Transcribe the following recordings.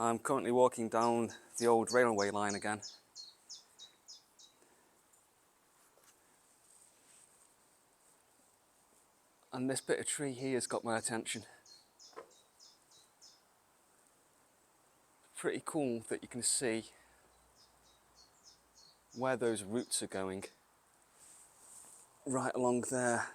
I'm currently walking down the old railway line again. And this bit of tree here has got my attention. Pretty cool that you can see where those roots are going. Right along there.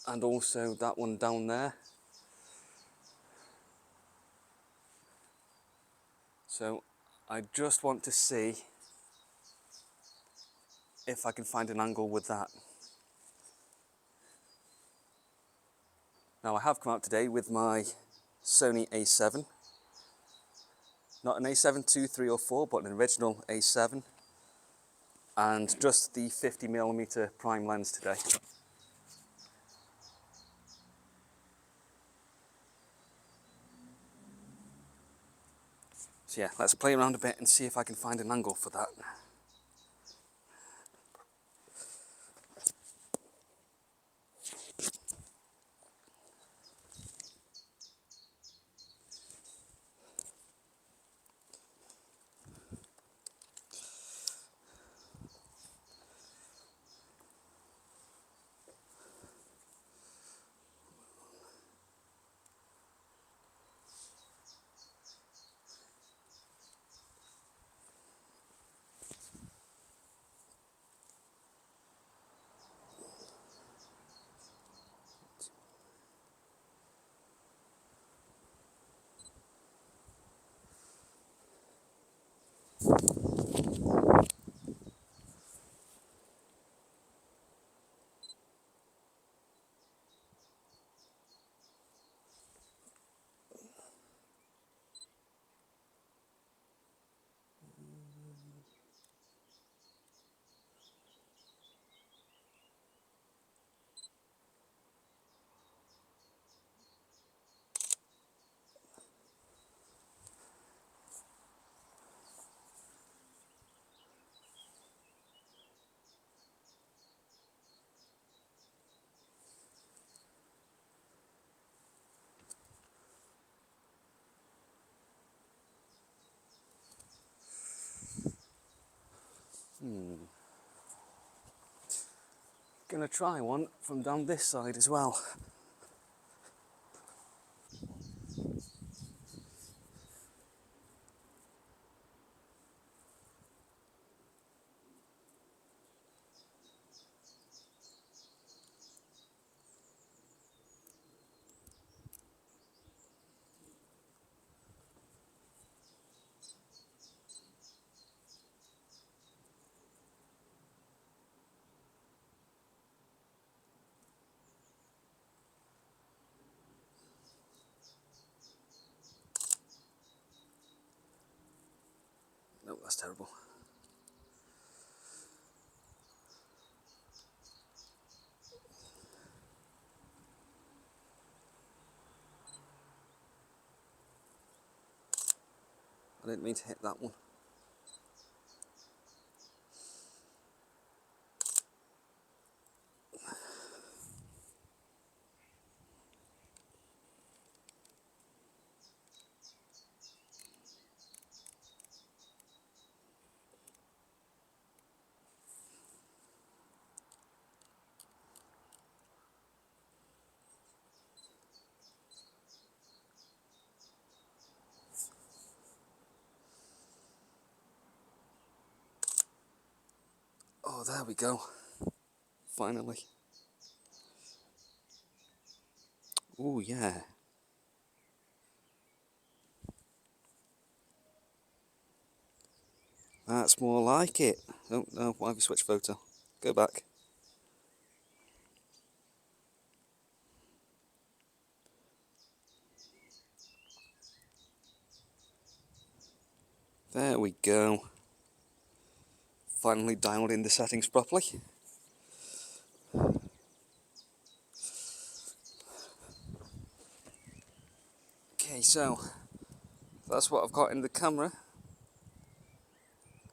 And also that one down there. So I just want to see if I can find an angle with that. Now I have come out today with my Sony A7. Not an A7 II, III or 4, but an original A7. And just the 50mm prime lens today. So yeah, let's play around a bit and see if I can find an angle for that. Gonna try one from down this side as well. No, that's terrible. I didn't mean to hit that one. Oh, there we go. Finally. Oh, yeah. That's more like it. Oh, no, why have you switched photo? Go back. There we go. Finally dialed in the settings properly. Okay, so that's what I've got in the camera.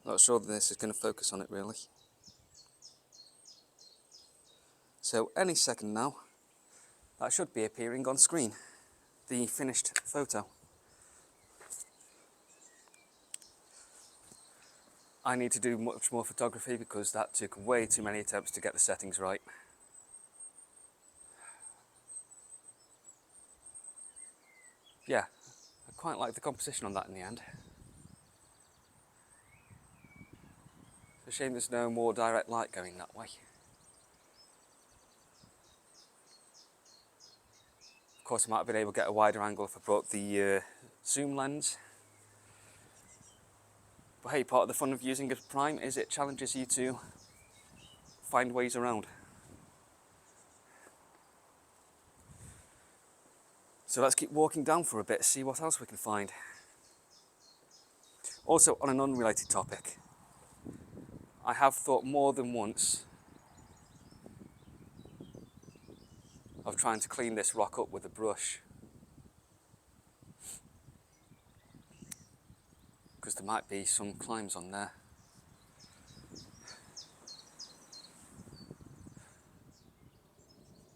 Not sure that this is going to focus on it really. So any second now, That should be appearing on screen, the finished photo. I need to do much more photography because that took way too many attempts to get the settings right. Yeah, I quite like the composition on that in the end. It's a shame there's no more direct light going that way. Of course, I might have been able to get a wider angle if I brought the zoom lens. But hey, part of the fun of using a prime is it challenges you to find ways around. So let's keep walking down for a bit, see what else we can find. Also, on an unrelated topic, I have thought more than once of trying to clean this rock up with a brush, because there might be some climbs on there.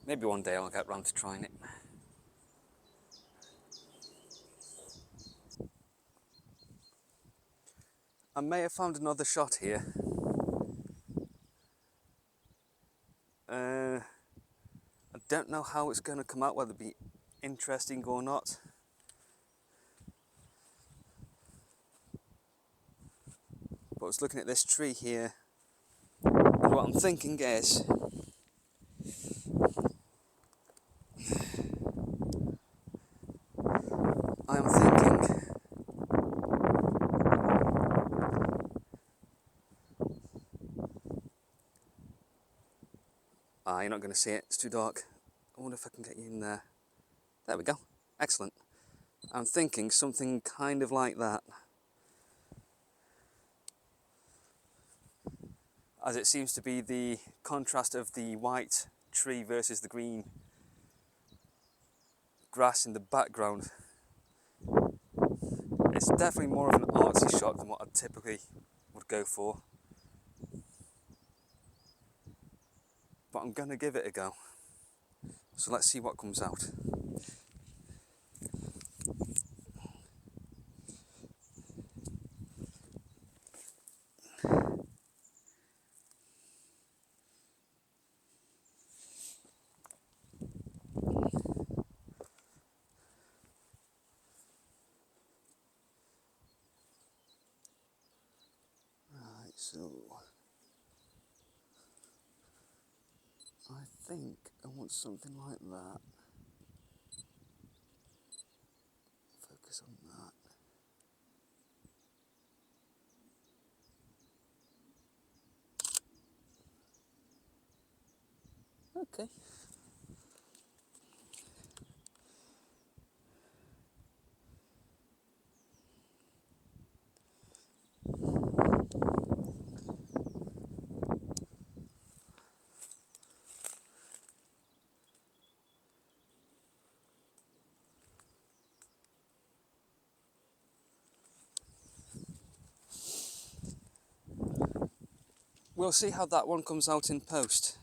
Maybe one day I'll get round to trying it. I may have found another shot here. I don't know how it's going to come out, whether it be interesting or not. But I was looking at this tree here, and what I'm thinking is, I am thinking you're not going to see it, it's too dark. I wonder if I can get you in there. There we go, excellent. I'm thinking something kind of like that. As it seems to be the contrast of the white tree versus the green grass in the background. It's definitely more of an artsy shot than what I typically would go for. But I'm going to give it a go. So let's see what comes out. Right, so I think I want something like that. Focus on that. Okay. We'll see how that one comes out in post.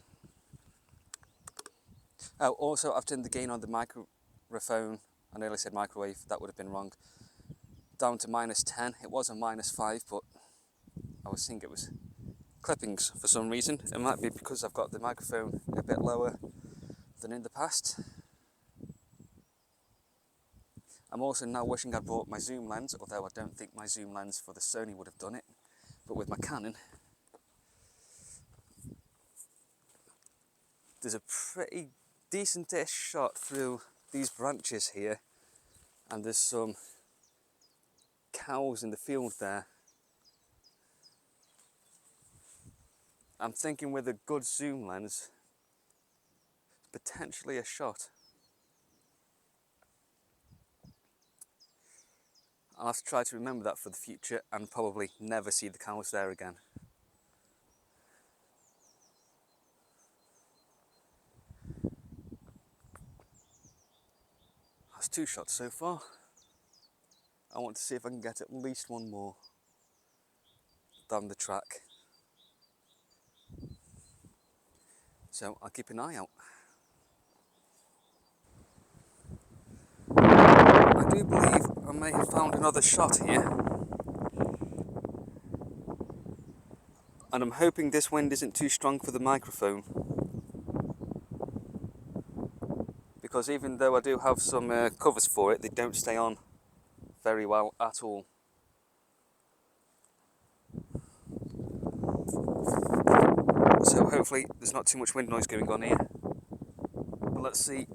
Oh, also I've turned the gain on the microphone. I nearly said microwave, that would have been wrong. Down to -10. It was a -5, but I was seeing it was clippings for some reason. It might be because I've got the microphone a bit lower than in the past. I'm also now wishing I'd bought my zoom lens, although I don't think my zoom lens for the Sony would have done it. But with my Canon, there's a pretty decent-ish shot through these branches here, and there's some cows in the field there. I'm thinking with a good zoom lens, potentially a shot. I'll have to try to remember that for the future and probably never see the cows there again. That's 2 shots so far. I want to see if I can get at least one more down the track. So I'll keep an eye out. do believe I may have found another shot here. And I'm hoping this wind isn't too strong for the microphone. Because even though I do have some covers for it, they don't stay on very well at all. So hopefully there's not too much wind noise going on here. But let's see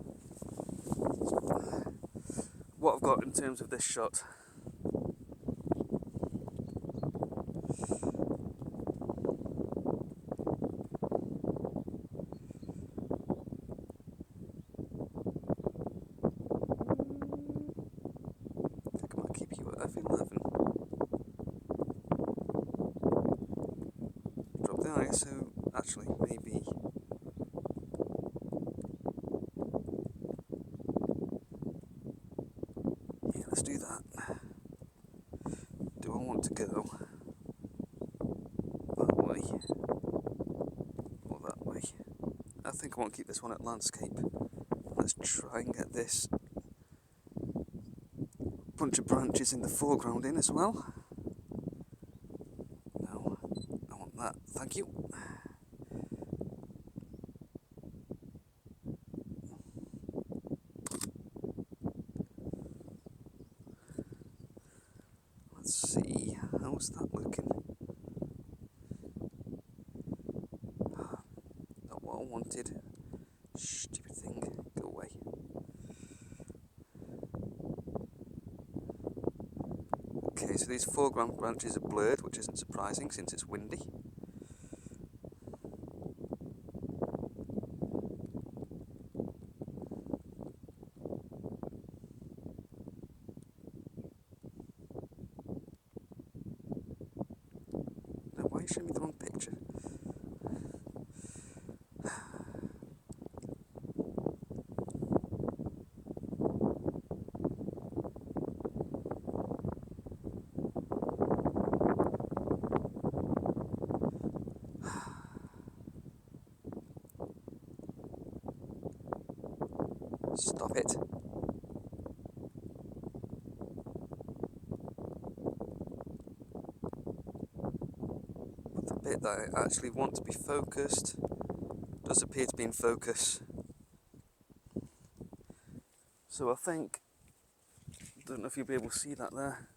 what I've got in terms of this shot. I think I might keep you at f11. Drop the ISO, actually maybe. Yeah, let's do that. Do I want to go that way or that way? I think I want to keep this one at landscape. Let's try and get this bunch of branches in the foreground in as well. No, I want that, thank you. Let's see, how's that looking? Not what I wanted. Stupid thing, go away. Okay, so these foreground branches are blurred, which isn't surprising since it's windy. Now, why are you showing me the wrong picture? Stop it. But the bit that I actually want to be focused does appear to be in focus. So I think, don't know if you'll be able to see that there.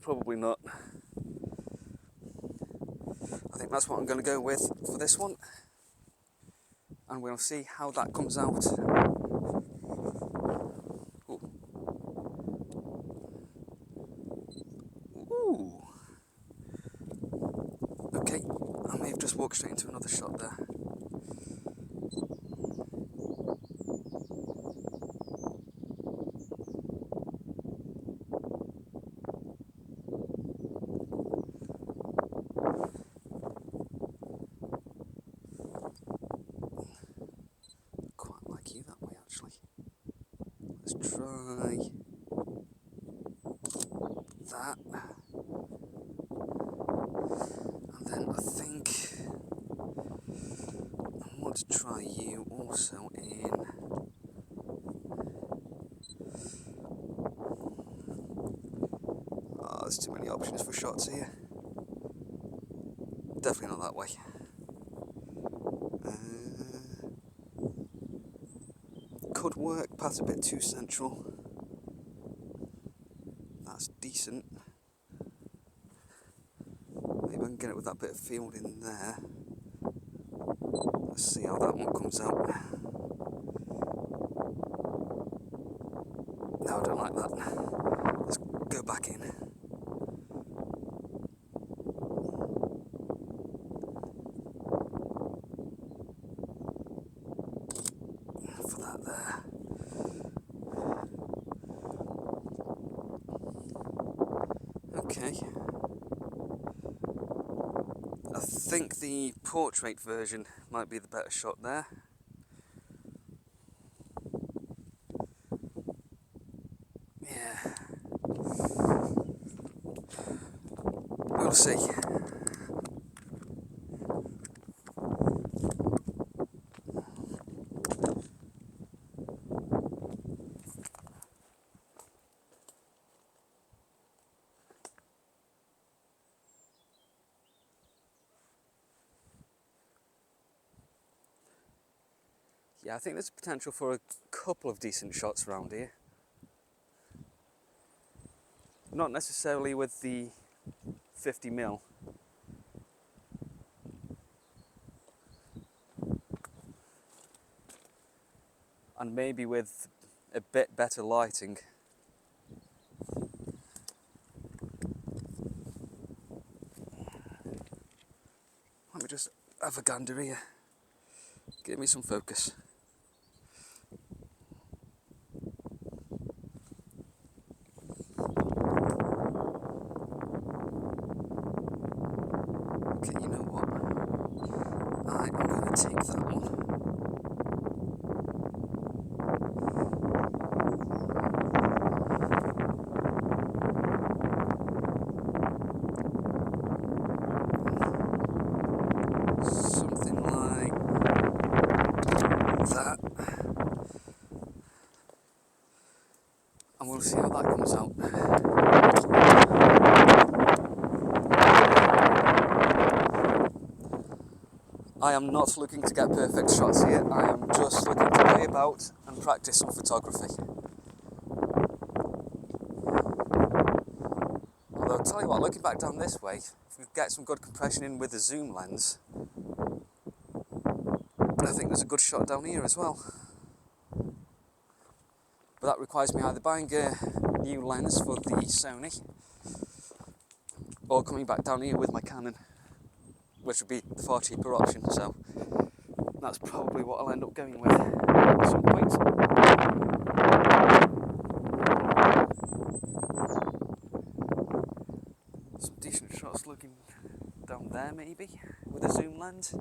Probably not. I think that's what I'm going to go with for this one. And we'll see how that comes out. Ooh. Ooh. Okay, I may have just walked straight into another shot there. Quite like you that way, actually. Let's try that. And then I think I want to try you also in. Oh, there's too many options for shots here. Definitely not that way. Could work, path a bit too central. That's decent. Maybe I can get it with that bit of field in there. Let's see how that one comes out. No, I don't like that. Let's go back in. For that there. Okay. I think the portrait version might be the better shot there. Yeah. We'll see. Yeah, I think there's potential for a couple of decent shots around here. Not necessarily with the 50mm. And maybe with a bit better lighting. Let me just have a gander here. Give me some focus. Okay, you know what? I'm going to take that one. Something like that. And we'll see how that comes out. I am not looking to get perfect shots here, I am just looking to play about and practice some photography. Although I'll tell you what, looking back down this way, if we get some good compression in with the zoom lens, I think there's a good shot down here as well. But that requires me either buying a new lens for the Sony, or coming back down here with my Canon, which would be the far cheaper option, so that's probably what I'll end up going with at some point. Some decent shots looking down there maybe, with a zoom lens.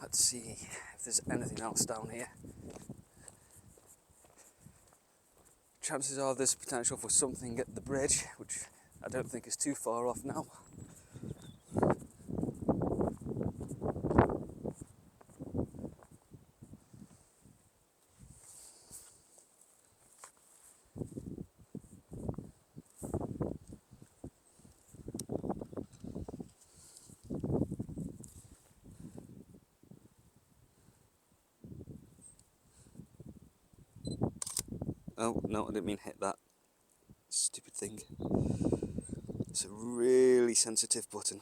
Let's see if there's anything else down here. Chances are there's potential for something at the bridge, which I don't think is too far off now. Oh, no, I didn't mean hit that. Stupid thing. It's a really sensitive button.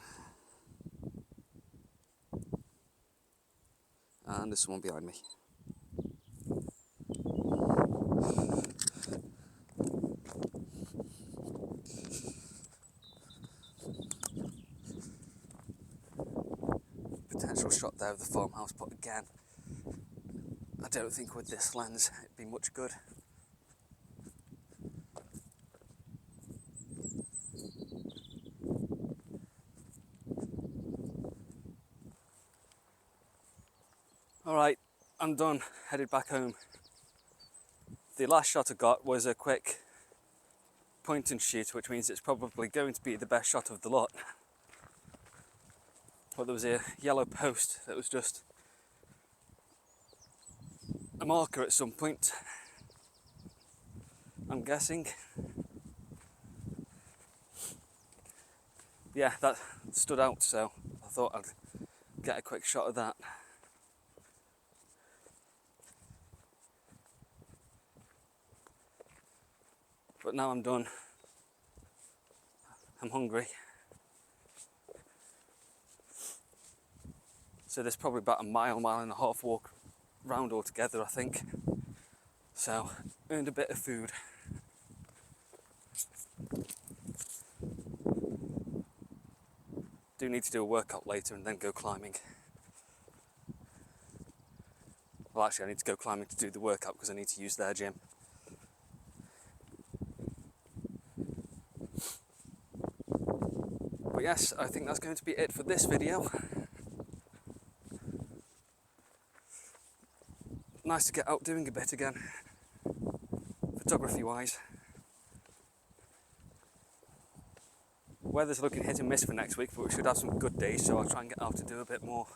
And there's someone behind me. Potential shot there of the farmhouse, but again, I don't think with this lens it'd be much good. Alright, I'm done, headed back home. The last shot I got was a quick point and shoot, which means it's probably going to be the best shot of the lot. But there was a yellow post that was just a marker at some point, I'm guessing. Yeah, that stood out, so I thought I'd get a quick shot of that. But now I'm done. I'm hungry. So there's probably about a mile and a half walk round altogether, I think. So, earned a bit of food. Do need to do a workout later and then go climbing. Well, actually, I need to go climbing to do the workout because I need to use their gym. But yes, I think that's going to be it for this video. Nice to get out doing a bit again, photography wise. Weather's looking hit and miss for next week, but we should have some good days, so I'll try and get out to do a bit more.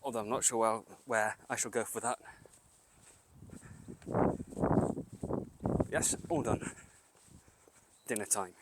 Although I'm not sure where I shall go for that. Yes, all done. Dinner time.